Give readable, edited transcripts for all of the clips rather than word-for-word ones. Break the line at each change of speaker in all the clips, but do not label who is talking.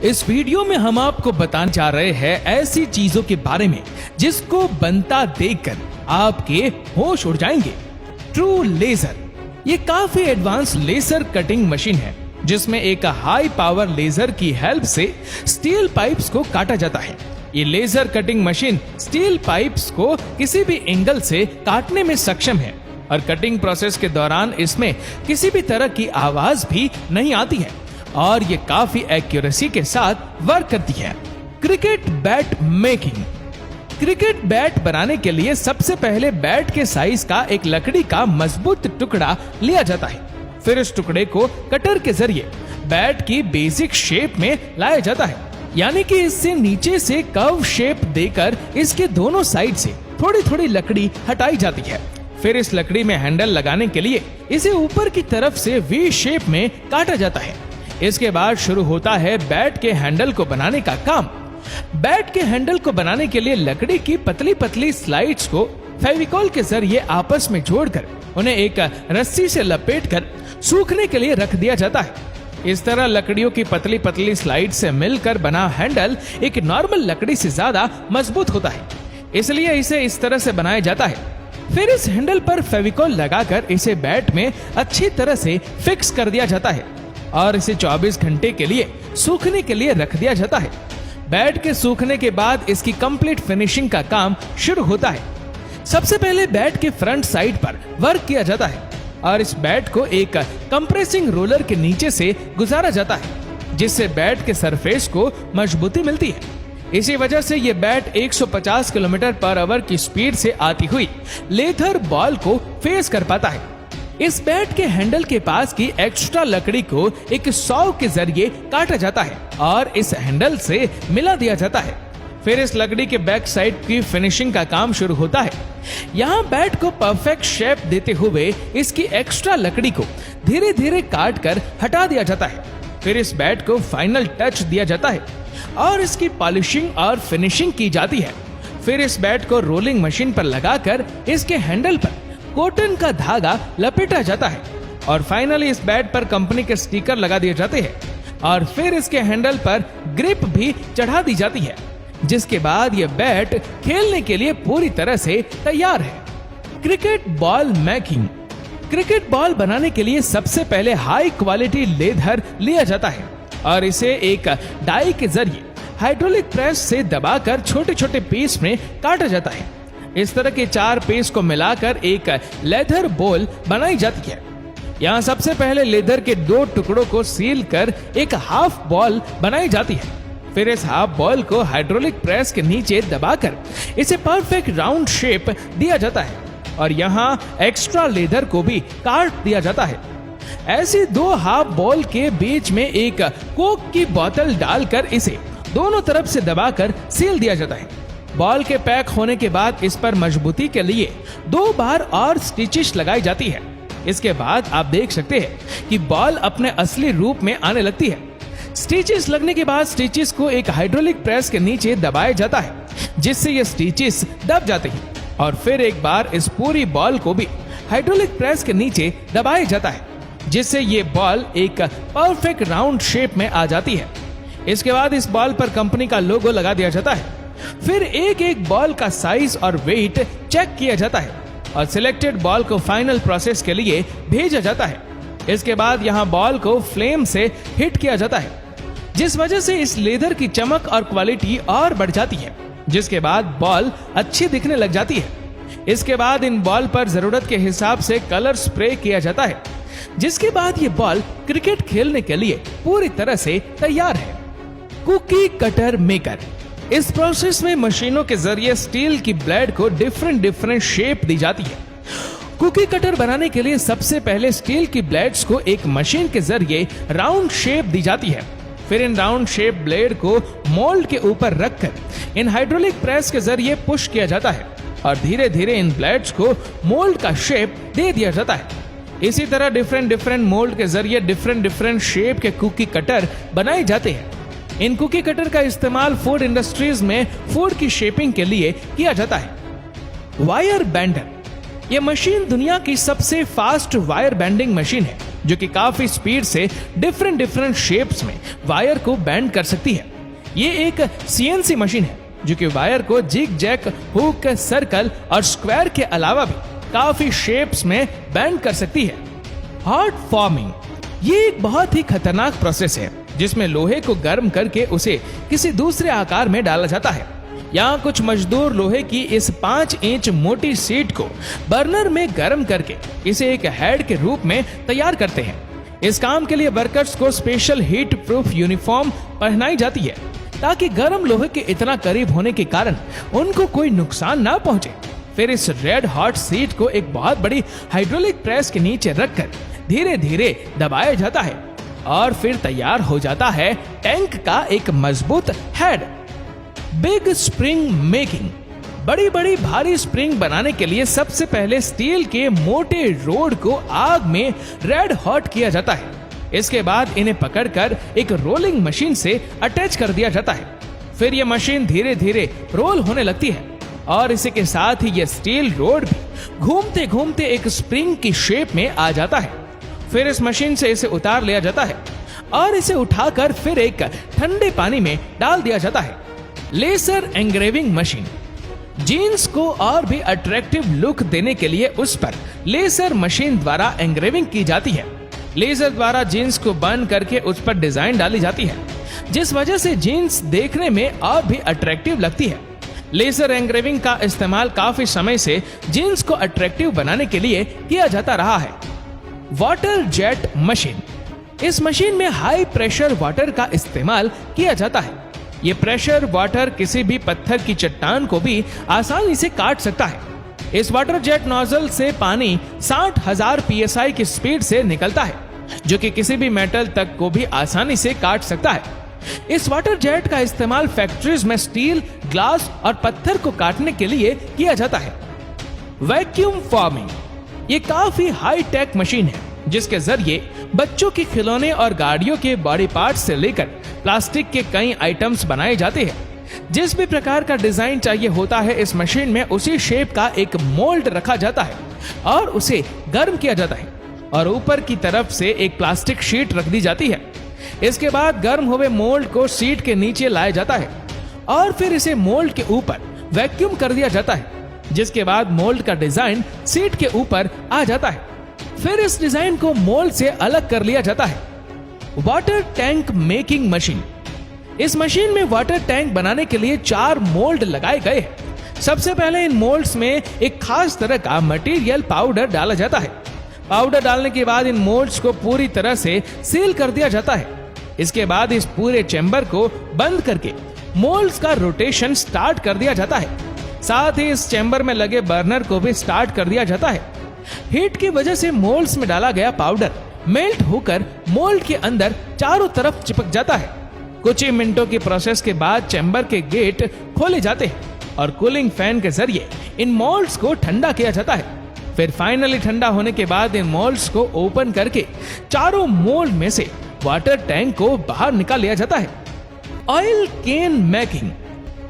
इस वीडियो में हम आपको बताने जा रहे हैं ऐसी चीजों के बारे में जिसको बनता देखकर आपके होश उड़ जाएंगे। ट्रू लेजर ये काफी एडवांस लेजर कटिंग मशीन है जिसमें एक हाई पावर लेजर की हेल्प से स्टील पाइप्स को काटा जाता है। ये laser cutting machine steel pipes को किसी भी एंगल से काटने में सक्षम है और कटिंग प्रोसेस के दौरान इसमें किसी भी तरह की आवाज भी नहीं आती है और ये काफी एक्यूरेसी के साथ वर्क करती है। Cricket bat making. Cricket bat बनाने के लिए सबसे पहले बैट के साइज का एक लकड़ी का मजबूत टुकड़ा लिया जाता है। फिर इस टुकड़े को कटर के जरिए बैट की बेसिक शेप में लाया जाता है, यानी कि इससे नीचे से कर्व शेप देकर इसके दोनों साइड से थोड़ी थोड़ी लकड़ी हटाई जाती है। फिर इस लकड़ी में हैंडल लगाने के लिए इसे ऊपर की तरफ से वी शेप में काटा जाता है। इसके बाद शुरू होता है बैट के हैंडल को बनाने का काम। बैट के हैंडल को बनाने के लिए लकड़ी की पतली पतली स्लाइड्स को फेविकॉल के जरिए आपस में जोड़कर उन्हें एक रस्सी से लपेटकर सूखने के लिए रख दिया जाता है। इस तरह लकड़ियों की पतली पतली स्लाइड से मिलकर बना हैंडल एक नॉर्मल लकड़ी से ज्यादा मजबूत होता है, इसलिए इसे इस तरह से बनाया जाता है। फिर इस हैंडल पर फेविकॉल लगाकर इसे बैट में अच्छी तरह से फिक्स कर दिया जाता है और इसे 24 घंटे के लिए सूखने के लिए रख दिया जाता है। बैट के सूखने के बाद इसकी कंप्लीट फिनिशिंग का काम शुरू होता है। सबसे पहले बैट के फ्रंट साइड पर वर्क किया जाता है और इस बैट को एक कंप्रेसिंग रोलर के नीचे से गुजारा जाता है जिससे बैट के सरफेस को मजबूती मिलती है। इसी वजह से ये बैट 150 किलोमीटर पर आवर की स्पीड से आती हुई लेथर बॉल को फेस कर पाता है। इस बैट के हैंडल के पास की एक्स्ट्रा लकड़ी को एक सॉ के जरिए काटा जाता है और इस हैंडल से मिला दिया जाता है। फिर इस लकड़ी के बैक साइड की फिनिशिंग का काम शुरू होता है। यहाँ बैट को परफेक्ट शेप देते हुए इसकी एक्स्ट्रा लकड़ी को धीरे धीरे काट कर हटा दिया जाता है। फिर इस बैट को फाइनल टच दिया जाता है और इसकी पॉलिशिंग और फिनिशिंग की जाती है। फिर इस बैट को रोलिंग मशीन पर लगाकर इसके हैंडल पर कॉटन का धागा लपेटा जाता है और फाइनली इस बैट पर कंपनी के स्टिकर लगा दिए जाते हैं और फिर इसके हैंडल पर ग्रिप भी चढ़ा दी जाती है, जिसके बाद यह बैट खेलने के लिए पूरी तरह से तैयार है। Cricket ball making. Cricket ball बनाने के लिए सबसे पहले हाई क्वालिटी लेदर लिया जाता है और इसे एक डाई के जरिए हाइड्रोलिक प्रेस से दबाकर छोटे छोटे पीस में काटा जाता है। इस तरह के 4 पीस को मिलाकर एक लेदर बॉल बनाई जाती है। यहाँ सबसे पहले लेदर के 2 टुकड़ों को सील कर एक हाफ बॉल बनाई जाती है। फिर इस हाफ बॉल को हाइड्रोलिक प्रेस के नीचे दबाकर इसे परफेक्ट राउंड शेप दिया जाता है और यहाँ एक्स्ट्रा लेदर को भी काट दिया जाता है। ऐसी 2 हाफ बॉल के बीच में एक कोक की बोतल डालकर इसे दोनों तरफ से दबाकर सील दिया जाता है। बॉल के पैक होने के बाद इस पर मजबूती के लिए 2 बार और स्टिचेस लगाई जाती है। इसके बाद आप देख सकते हैं कि बॉल अपने असली रूप में आने लगती है। स्टिचेस लगने के बाद स्टिचेस को एक हाइड्रोलिक प्रेस के नीचे दबाया जाता है जिससे ये स्टिचेस दब जाते हैं और फिर एक बार इस पूरी बॉल को भी हाइड्रोलिक प्रेस के नीचे दबाया जाता है जिससे ये बॉल एक परफेक्ट राउंड शेप में आ जाती है। इसके बाद इस बॉल पर कंपनी का लोगो लगा दिया जाता है। फिर एक एक बॉल का साइज और वेट चेक किया जाता है और सिलेक्टेड बॉल को फाइनल प्रोसेस के लिए भेजा जाता है। इसके बाद यहाँ बॉल को फ्लेम से हिट किया जाता है जिस वजह से इस लेदर की चमक और क्वालिटी और बढ़ जाती है, जिसके बाद बॉल अच्छी दिखने लग जाती है। इसके बाद इन बॉल पर जरूरत के हिसाब से कलर स्प्रे किया जाता है, जिसके बाद ये बॉल क्रिकेट खेलने के लिए पूरी तरह से तैयार है। Cookie cutter maker. इस प्रोसेस में मशीनों के जरिए स्टील की ब्लेड को डिफरेंट शेप दी जाती है। कुकी कटर बनाने के लिए सबसे पहले स्टील की ब्लेड्स को एक मशीन के जरिए राउंड शेप दी जाती है। फिर इन राउंड शेप ब्लेड को मोल्ड के ऊपर रखकर इन हाइड्रोलिक प्रेस के जरिए पुश किया जाता है और धीरे धीरे इन ब्लेड्स को मोल्ड का शेप दे दिया जाता है। इसी तरह डिफरेंट मोल्ड के जरिए डिफरेंट शेप के कुकी कटर बनाए जाते हैं। इन कुकी कटर का इस्तेमाल फूड इंडस्ट्रीज में फूड की शेपिंग के लिए किया जाता है। वायर बैंडर। यह मशीन दुनिया की सबसे फास्ट वायर बैंडिंग मशीन है जो कि काफी स्पीड से डिफरेंट शेप्स में वायर को बेंड कर सकती है। ये एक CNC मशीन है जो कि वायर को जिग जैग, हुक, सर्कल और स्क्वायर के अलावा भी काफी शेप्स में बेंड कर सकती है। हॉट फॉर्मिंग ये एक बहुत ही खतरनाक प्रोसेस है जिसमें लोहे को गर्म करके उसे किसी दूसरे आकार में डाला जाता है। यहाँ कुछ मजदूर लोहे की इस 5 इंच मोटी शीट को बर्नर में गर्म करके इसे एक हेड के रूप में तैयार करते हैं। इस काम के लिए वर्कर्स को स्पेशल हीट प्रूफ यूनिफॉर्म पहनाई जाती है ताकि गर्म लोहे के इतना करीब होने के कारण उनको कोई नुकसान ना पहुंचे। फिर इस रेड हॉट शीट को एक बहुत बड़ी हाइड्रोलिक प्रेस के नीचे रखकर धीरे धीरे दबाया जाता है और फिर तैयार हो जाता है टैंक का एक मजबूत हेड। बिग स्प्रिंग मेकिंग बड़ी बड़ी भारी स्प्रिंग बनाने के लिए सबसे पहले स्टील के मोटे रोड को आग में रेड हॉट किया जाता है। इसके बाद इन्हें पकड़कर एक रोलिंग मशीन से अटैच कर दिया जाता है। फिर यह मशीन धीरे धीरे रोल होने लगती है और इसी के साथ ही यह स्टील रोड भी घूमते घूमते एक स्प्रिंग की शेप में आ जाता है। फिर इस मशीन से इसे उतार लिया जाता है और इसे उठाकर फिर एक ठंडे पानी में डाल दिया जाता है। लेजर एंग्रेविंग मशीन जीन्स को और भी अट्रैक्टिव लुक देने के लिए उस पर लेजर मशीन द्वारा एंग्रेविंग की जाती है। लेजर द्वारा जीन्स को बर्न करके उस पर डिजाइन डाली जाती है जिस वजह से जीन्स देखने में और भी अट्रैक्टिव लगती है। लेजर एंग्रेविंग का इस्तेमाल काफी समय से जीन्स को अट्रैक्टिव बनाने के लिए किया जाता रहा है। वाटर जेट मशीन इस मशीन में हाई प्रेशर वाटर का इस्तेमाल किया जाता है। ये प्रेशर वाटर किसी भी पत्थर की चट्टान को भी आसानी से काट सकता है। इस वाटर जेट नोजल से पानी 60,000 PSI की स्पीड से निकलता है जो कि किसी भी मेटल तक को भी आसानी से काट सकता है। इस वाटर जेट का इस्तेमाल फैक्ट्रीज में स्टील, ग्लास और पत्थर को काटने के लिए किया जाता है। वैक्यूम फॉर्मिंग ये काफी हाई टेक मशीन है जिसके जरिए बच्चों के खिलौने और गाड़ियों के बॉडी पार्ट्स से लेकर प्लास्टिक के कई आइटम्स बनाए जाते हैं। जिस भी प्रकार का डिजाइन चाहिए होता है इस मशीन में उसी शेप का एक मोल्ड रखा जाता है और उसे गर्म किया जाता है और ऊपर की तरफ से एक प्लास्टिक शीट रख दी जाती है। इसके बाद गर्म हुए मोल्ड को शीट के नीचे लाया जाता है और फिर इसे मोल्ड के ऊपर वैक्यूम कर दिया जाता है जिसके बाद मोल्ड का डिजाइन शीट के ऊपर आ जाता है। फिर इस डिजाइन को मोल्ड से अलग कर लिया जाता है। वाटर टैंक मेकिंग मशीन इस मशीन में वाटर टैंक बनाने के लिए 4 मोल्ड लगाए गए हैं। सबसे पहले इन मोल्ड्स में एक खास तरह का मटेरियल पाउडर डाला जाता है। पाउडर डालने के बाद इन मोल्ड्स को पूरी तरह से सील कर दिया जाता है। इसके बाद इस पूरे चैम्बर को बंद करके मोल्ड्स का रोटेशन स्टार्ट कर दिया जाता है। साथ ही इस चैम्बर में लगे बर्नर को भी स्टार्ट कर दिया जाता है। हीट की वजह से मोल्ड्स में डाला गया पाउडर मेल्ट होकर मोल्ड के अंदर चारों तरफ चिपक जाता है। कुछ ही मिनटों की प्रोसेस के बाद चैम्बर के गेट खोले जाते हैं और कूलिंग फैन के जरिए इन मोल्ड्स को ठंडा किया जाता है। फिर फाइनली ठंडा होने के बाद इन मोल्ड्स को ओपन करके चारों मोल्ड में से वाटर टैंक को बाहर निकाल लिया जाता है। Oil can making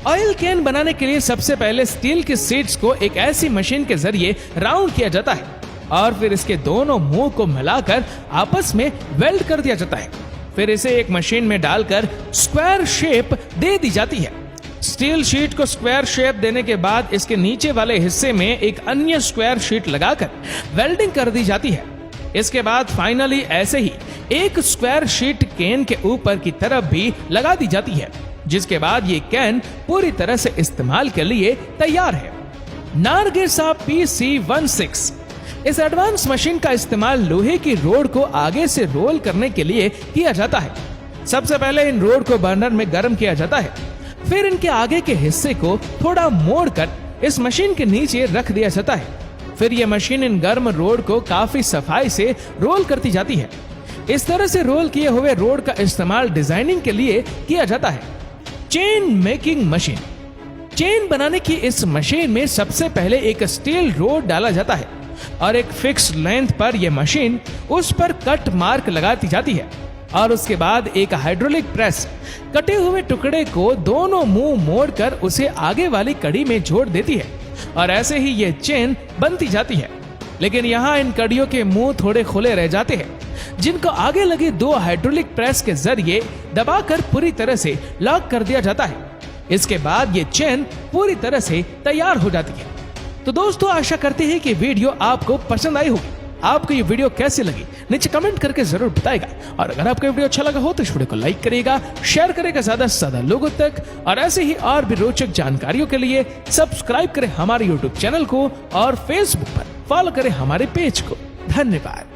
oil can बनाने के लिए सबसे पहले स्टील की शीट्स को एक ऐसी मशीन के जरिए राउंड किया जाता है और फिर इसके दोनों मुंह को मिलाकर आपस में वेल्ड कर दिया जाता है। फिर इसे एक मशीन में डालकर स्क्वायर शेप दे दी जाती है। स्टील शीट को स्क्वायर शेप देने के बाद इसके नीचे वाले हिस्से में एक अन्य स्क्वायर शीट लगाकर वेल्डिंग कर दी जाती है। इसके बाद फाइनली ऐसे ही एक स्क्वायर शीट कैन के ऊपर की तरफ भी लगा दी जाती है जिसके बाद ये कैन पूरी तरह से इस्तेमाल के लिए तैयार है। नारगेसा PC16 इस एडवांस मशीन का इस्तेमाल लोहे की रोड को आगे से रोल करने के लिए किया जाता है। सबसे पहले इन रोड को बर्नर में गर्म किया जाता है, फिर इनके आगे के हिस्से को थोड़ा मोड़कर इस मशीन के नीचे रख दिया जाता है। फिर यह मशीन इन गर्म रोड को काफी सफाई से रोल करती जाती है। इस तरह से रोल किए हुए रोड का इस्तेमाल डिजाइनिंग के लिए किया जाता है। चेन मेकिंग मशीन चेन बनाने की इस मशीन में सबसे पहले एक स्टील रोड डाला जाता है और एक फिक्स लेंथ पर यह मशीन उस पर कट मार्क लगाती जाती है और उसके बाद एक हाइड्रोलिक प्रेस कटे हुए टुकड़े को दोनों मुंह मोड़कर उसे आगे वाली कड़ी में जोड़ देती है और ऐसे ही यह चेन बनती जाती है। लेकिन यहाँ इन कड़ियों के मुंह थोड़े खुले रह जाते हैं जिनको आगे लगे 2 हाइड्रोलिक प्रेस के जरिए दबाकर पूरी तरह से लॉक कर दिया जाता है। इसके बाद ये चेन पूरी तरह से तैयार हो जाती है। तो दोस्तों, आशा करते हैं कि वीडियो आपको पसंद आई होगी। आपको ये वीडियो कैसी लगी नीचे कमेंट करके जरूर बताएगा। और अगर आपको वीडियो अच्छा लगा हो तो इस वीडियो को लाइक करेगा, शेयर करेगा ज्यादा से ज्यादा लोगों तक। और ऐसे ही और भी रोचक जानकारियों के लिए सब्सक्राइब करें हमारे यूट्यूब चैनल को और फेसबुक पर फॉलो करें हमारे पेज को। धन्यवाद।